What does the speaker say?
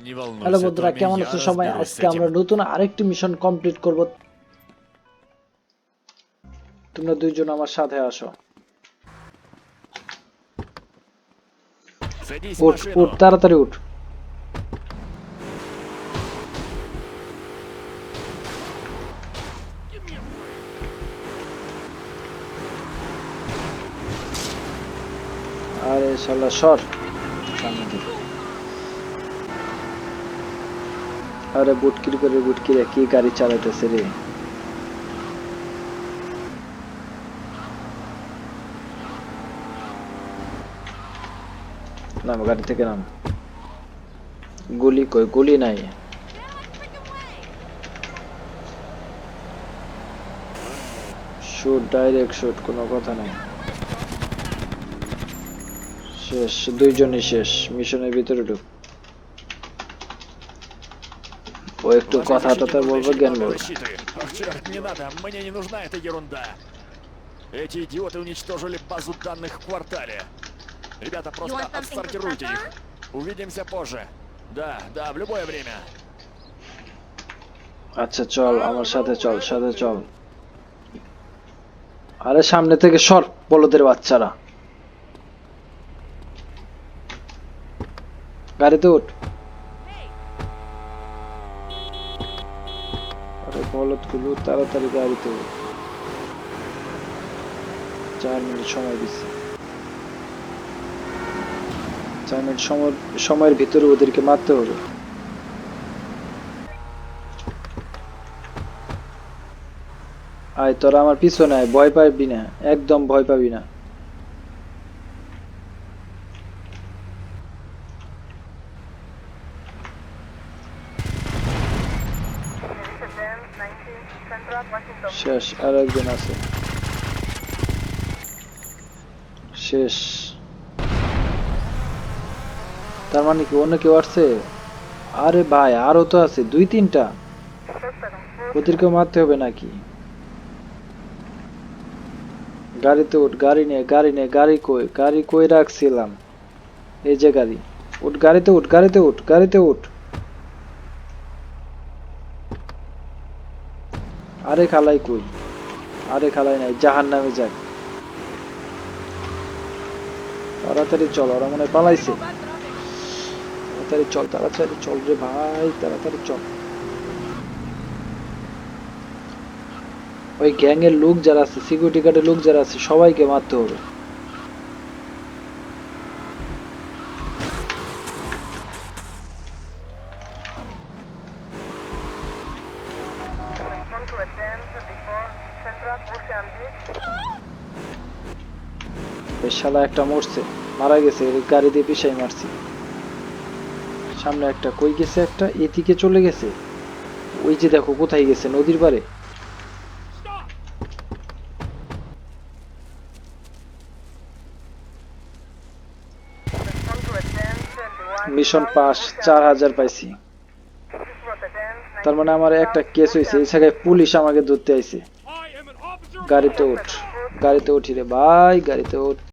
Не hello волнуйся, বন্ধুরা, Томми, কেমন я আছো সবাই? разберусь с আজকে আমরা этим. নতুন আরেকটি মিশন কমপ্লিট করব। তোমরা দুইজন আমার সাথে আসো। Садись в উঠ машину. উঠ, তাড়াতাড়ি উঠ। আরে শালা সর সামনে থেকে। আরে বুটকিরে কি গাড়ি চালাইতেছে রে। নাম গাড়ি থেকে নাম। গুলি কই? গুলি নাই। শুট, ডাইরেক্ট শুট, কোনো কথা নাই। শেষ, দুইজনই শেষ। মিশনের ভিতরে ঢুক। ও একটু Вашей কথা защите টথা нужно বলবো, еще জ্ঞান немного বলবো। защиты. Ах, черт, не надо, мне не нужна эта ерунда. Эти идиоты уничтожили базу данных в квартале. Ребята, просто want something to отстартируйте suck их. Увидимся позже. Да, в любое время. আচ্ছা চল, আমার সাথে চল। আরে সামনে থেকে সর, বলদের বাচ্চারা। গাড়িতে উঠ। আরে বলদগুলো, তাড়াতাড়ি গাড়িতে উঠ। 4 মিনিট সময় দিচ্ছি। 4 মিনিট সময়ের ভিতরে ওদেরকে মারতে হবে। আয় তোরা আমার পিছনে আয়, ভয় পাবি না, একদম ভয় পাবি না। শেষ, আর একজন আছে। শেষ। তার মানে কি অন্য কেউ আসছে? আরে ভাই, আরো তো আছে 2-3টা। ওদেরকেও মারতে হবে নাকি? গাড়িতে উঠ, গাড়ি কই রাখছিলাম? এই যে গাড়ি। উঠ, গাড়িতে উঠ। আরে খালাই কই? আরে খালাই নাই, জাহান্নামে যাক। তাড়াতাড়ি চল, ওরা মনে হয় পালাইছে। তাড়াতাড়ি চল রে ভাই, তাড়াতাড়ি চল। ওই গ্যাং এর লোক যারা আছে, সিকিউরিটি গার্ডের লোক যারা আছে, সবাইকে মারতে হবে। ওই শালা একটা মরছে, মারা গেছে, গাড়ি দিয়ে পিছাই মারছি। সামনে একটা কই গেছে, একটা এদিকে চলে গেছে। ওই যে দেখো কোথায় গেছে, নদীর পারে। মিশন পাস, 4000 পাইছি। তার মানে আমার একটা কেস হয়েছে, এই জায়গায় পুলিশ আমাকে ধরতে আইছে। গাড়িতে উঠি রে ভাই, গাড়িতে উঠ।